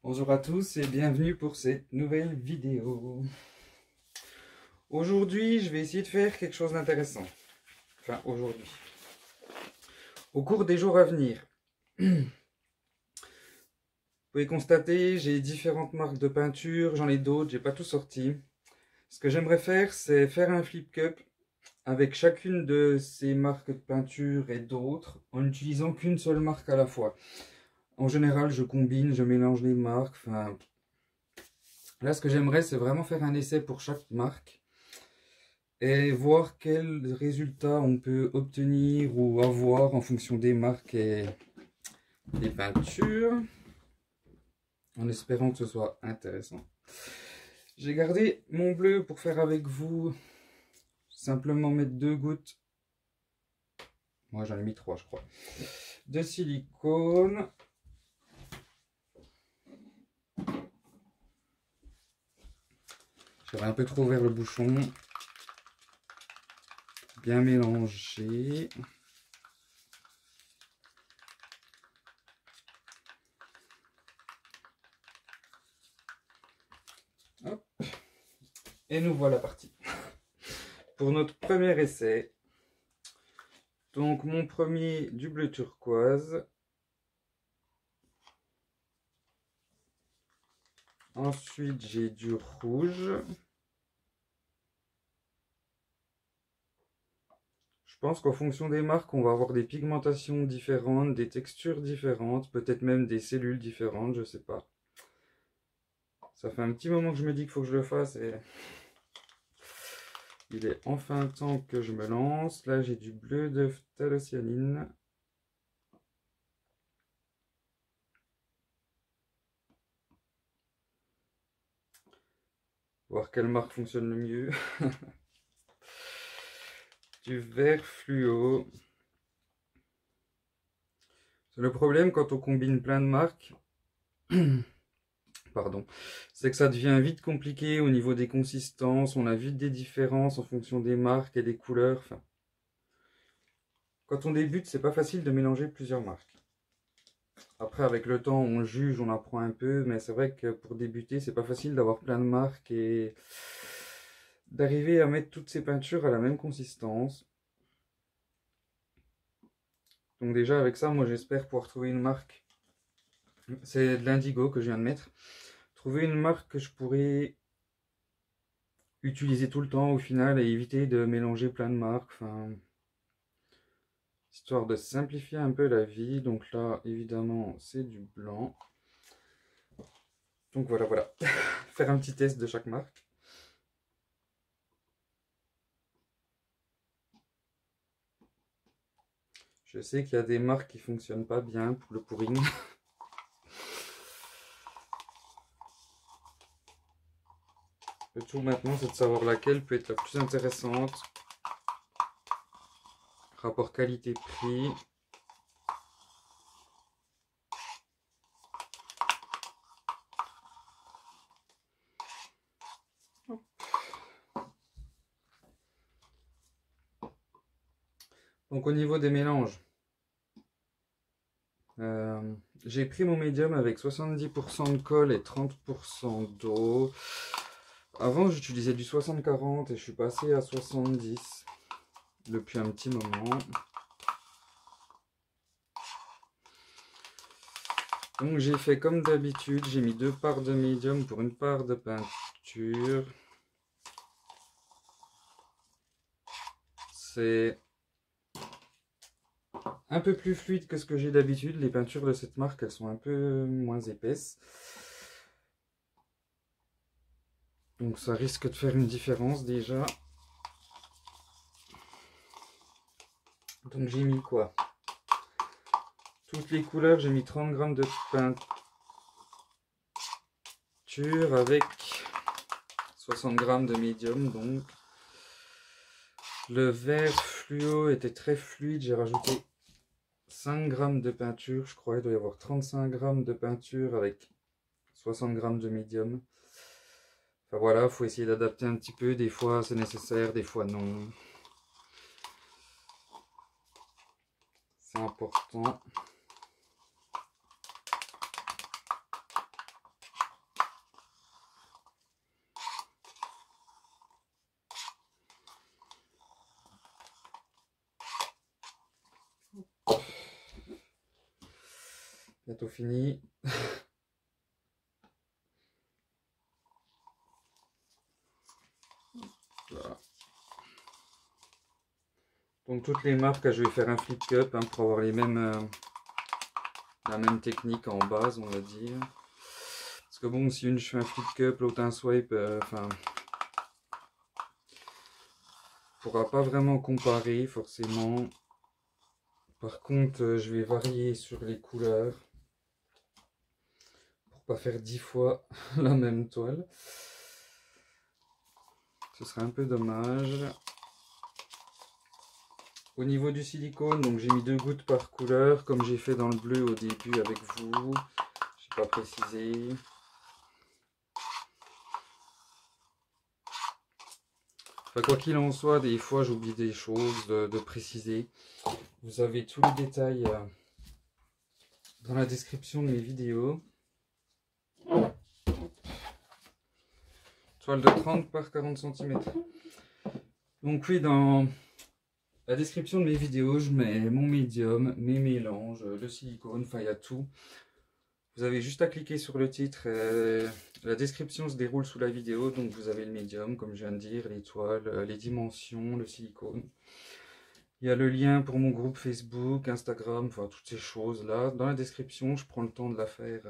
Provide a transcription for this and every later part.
Bonjour à tous et bienvenue pour cette nouvelle vidéo. Aujourd'hui, je vais essayer de faire quelque chose d'intéressant. Enfin, aujourd'hui. Au cours des jours à venir, vous pouvez constater, j'ai différentes marques de peinture, j'en ai d'autres, j'ai pas tout sorti. Ce que j'aimerais faire, c'est faire un flip cup avec chacune de ces marques de peinture et d'autres, en n'utilisant qu'une seule marque à la fois. En général, je combine, je mélange les marques, enfin... Là, ce que j'aimerais, c'est vraiment faire un essai pour chaque marque et voir quels résultats on peut obtenir ou avoir en fonction des marques et des peintures, en espérant que ce soit intéressant. J'ai gardé mon bleu pour faire avec vous, simplement mettre 2 gouttes, moi j'en ai mis 3 je crois, de silicone. J'avais un peu trop ouvert le bouchon. Bien mélanger. Hop. Et nous voilà partis pour notre premier essai. Donc mon premier du bleu turquoise. Ensuite j'ai du rouge. Je pense qu'en fonction des marques, on va avoir des pigmentations différentes, des textures différentes, peut-être même des cellules différentes, je sais pas. Ça fait un petit moment que je me dis qu'il faut que je le fasse et il est enfin temps que je me lance. Là j'ai du bleu de phthalocyanine. Voir quelle marque fonctionne le mieux. Du vert fluo. C'est le problème quand on combine plein de marques. Pardon. C'est que ça devient vite compliqué au niveau des consistances. On a vite des différences en fonction des marques et des couleurs. Enfin, quand on débute, c'est pas facile de mélanger plusieurs marques. Après, avec le temps, on juge, on apprend un peu, mais c'est vrai que pour débuter, c'est pas facile d'avoir plein de marques et d'arriver à mettre toutes ces peintures à la même consistance. Donc déjà, avec ça, moi j'espère pouvoir trouver une marque. C'est de l'indigo que je viens de mettre. Trouver une marque que je pourrais utiliser tout le temps au final et éviter de mélanger plein de marques. Enfin, histoire de simplifier un peu la vie. Donc là, évidemment, c'est du blanc. Donc voilà. Faire un petit test de chaque marque. Je sais qu'il y a des marques qui fonctionnent pas bien pour le pouring. Le tout maintenant, c'est de savoir laquelle peut être la plus intéressante. Rapport qualité-prix. Donc au niveau des mélanges, j'ai pris mon médium avec 70% de colle et 30% d'eau. Avant j'utilisais du 60-40 et je suis passé à 70 depuis un petit moment. Donc j'ai fait comme d'habitude, j'ai mis 2 parts de médium pour une part de peinture. C'est un peu plus fluide que ce que j'ai d'habitude. Les peintures de cette marque, elles sont un peu moins épaisses. Donc ça risque de faire une différence déjà. Donc j'ai mis quoi? Toutes les couleurs, j'ai mis 30 grammes de peinture avec 60 grammes de médium. Donc le vert fluo était très fluide, j'ai rajouté 5 grammes de peinture, je crois. Il doit y avoir 35 grammes de peinture avec 60 grammes de médium. Enfin voilà, il faut essayer d'adapter un petit peu, des fois c'est nécessaire, des fois non. C'est important. Bientôt fini. Voilà. Donc toutes les marques, je vais faire un flip cup hein, pour avoir les mêmes, la même technique en base, on va dire. Parce que bon, si une je fais un flip cup, l'autre un swipe, enfin, on pourra pas vraiment comparer forcément. Par contre, je vais varier sur les couleurs pour pas faire 10 fois la même toile. Ce serait un peu dommage. Au niveau du silicone, donc j'ai mis 2 gouttes par couleur, comme j'ai fait dans le bleu au début avec vous. J'ai pas précisé. Enfin, quoi qu'il en soit, des fois j'oublie des choses de préciser. Vous avez tous les détails dans la description de mes vidéos. Toile de 30 par 40 cm. Donc oui, dans la description de mes vidéos, je mets mon médium, mes mélanges, le silicone, enfin il y a tout. Vous avez juste à cliquer sur le titre. La description se déroule sous la vidéo, donc vous avez le médium, comme je viens de dire, les toiles, les dimensions, le silicone. Il y a le lien pour mon groupe Facebook, Instagram, enfin toutes ces choses-là. Dans la description, je prends le temps de la faire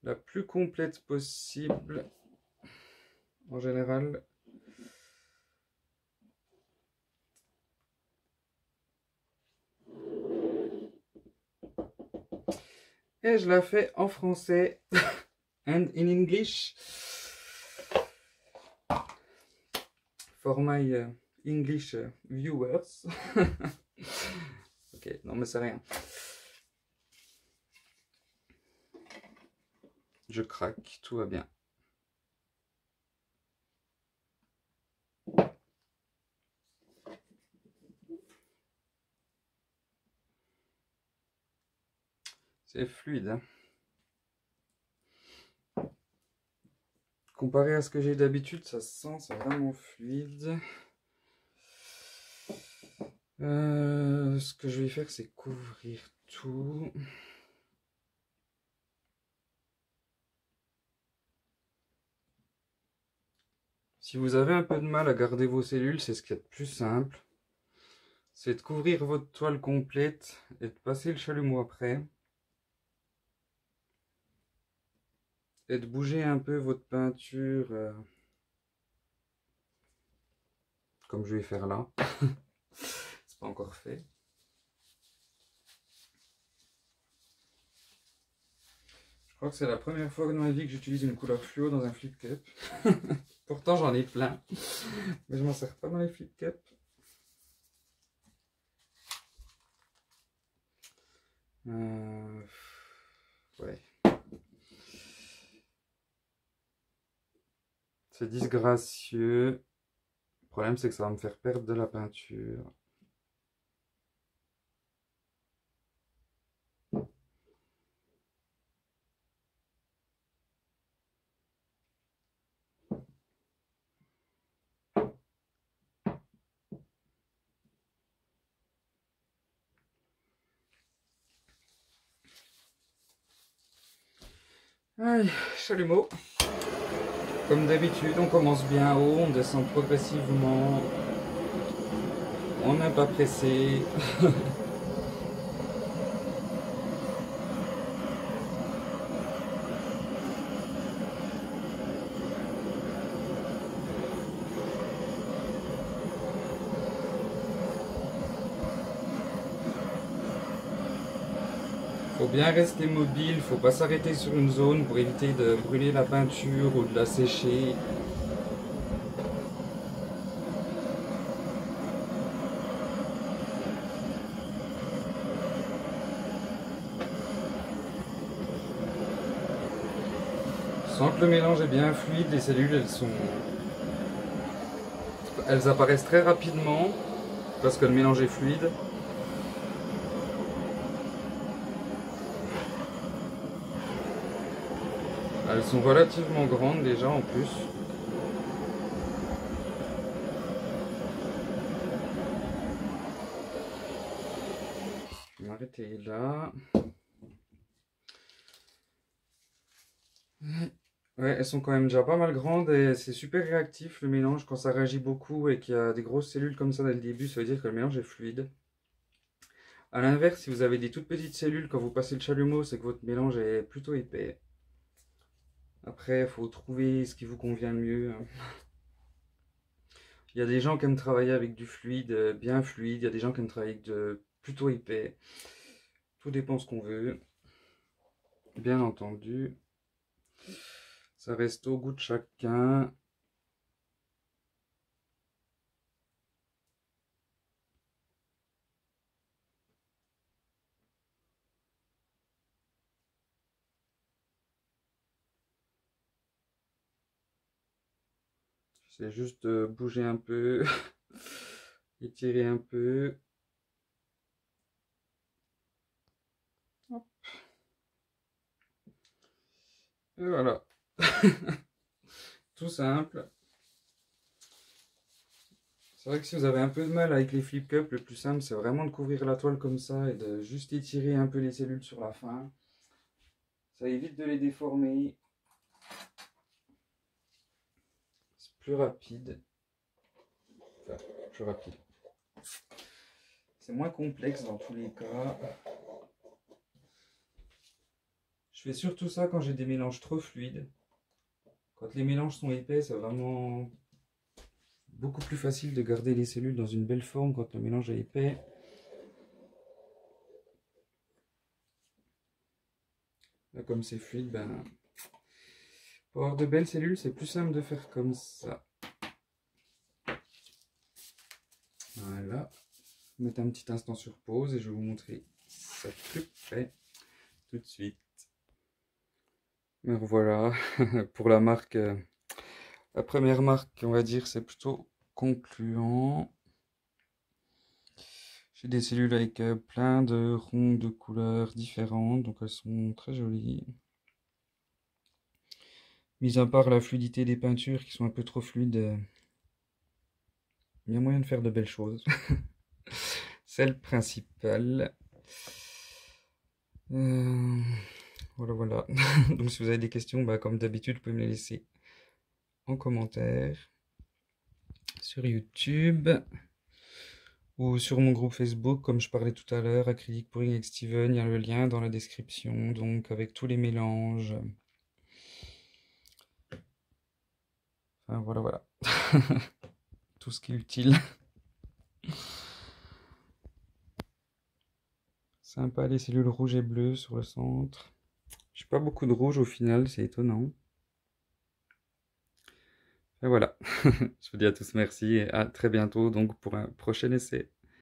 la plus complète possible. En général, et je la fais en français and in English for my English viewers. Ok, non mais c'est rien. Je craque, tout va bien. C'est fluide. Hein. Comparé à ce que j'ai d'habitude, ça se sent, c'est vraiment fluide. Ce que je vais faire, c'est couvrir tout. Si vous avez un peu de mal à garder vos cellules, c'est ce qu'il y a de plus simple. C'est de couvrir votre toile complète et de passer le chalumeau après. Et de bouger un peu votre peinture comme je vais faire là. C'est pas encore fait. Je crois que c'est la première fois de ma vie que j'utilise une couleur fluo dans un flip cup. Pourtant j'en ai plein, mais je m'en sers pas dans les flip cups. Ouais. C'est disgracieux. Le problème c'est que ça va me faire perdre de la peinture. Allez, chalumeau. Comme d'habitude, on commence bien haut, on descend progressivement. On n'est pas pressé. Faut bien rester mobile, faut pas s'arrêter sur une zone pour éviter de brûler la peinture ou de la sécher. sent que le mélange est bien fluide, les cellules elles apparaissent très rapidement parce que le mélange est fluide. Elles sont relativement grandes déjà en plus. Je vais m'arrêter là. Ouais, elles sont quand même déjà pas mal grandes et c'est super réactif le mélange. Quand ça réagit beaucoup et qu'il y a des grosses cellules comme ça dès le début, ça veut dire que le mélange est fluide. A l'inverse, si vous avez des toutes petites cellules quand vous passez le chalumeau, c'est que votre mélange est plutôt épais. Après, il faut trouver ce qui vous convient le mieux. Il y a des gens qui aiment travailler avec du fluide, bien fluide. Il y a des gens qui aiment travailler avec de plutôt épais. Tout dépend ce qu'on veut. Bien entendu. Ça reste au goût de chacun. C'est juste de bouger un peu, étirer un peu. Hop. Et voilà. Tout simple. C'est vrai que si vous avez un peu de mal avec les flip cups, le plus simple c'est vraiment de couvrir la toile comme ça et de juste étirer un peu les cellules sur la fin. Ça évite de les déformer. C'est plus rapide. Enfin, plus rapide. C'est moins complexe dans tous les cas. Je fais surtout ça quand j'ai des mélanges trop fluides. Quand les mélanges sont épais, c'est vraiment beaucoup plus facile de garder les cellules dans une belle forme quand le mélange est épais. Là, comme c'est fluide, ben, pour avoir de belles cellules, c'est plus simple de faire comme ça. Voilà. Mettre un petit instant sur pause et je vais vous montrer ça plus près tout de suite. Mais voilà, pour la marque, la première marque, on va dire, c'est plutôt concluant. J'ai des cellules avec plein de ronds de couleurs différentes, donc elles sont très jolies. Mis à part la fluidité des peintures qui sont un peu trop fluides, il y a moyen de faire de belles choses. C'est le principal. Voilà, voilà. Donc si vous avez des questions, bah, comme d'habitude, vous pouvez me les laisser en commentaire sur YouTube ou sur mon groupe Facebook, comme je parlais tout à l'heure, Acrylique Pouring avec Steven. Il y a le lien dans la description, donc avec tous les mélanges. Enfin, voilà, voilà. Tout ce qui est utile. Sympa les cellules rouges et bleues sur le centre. J'ai pas beaucoup de rouge au final, c'est étonnant. Et voilà. Je vous dis à tous merci et à très bientôt donc pour un prochain essai.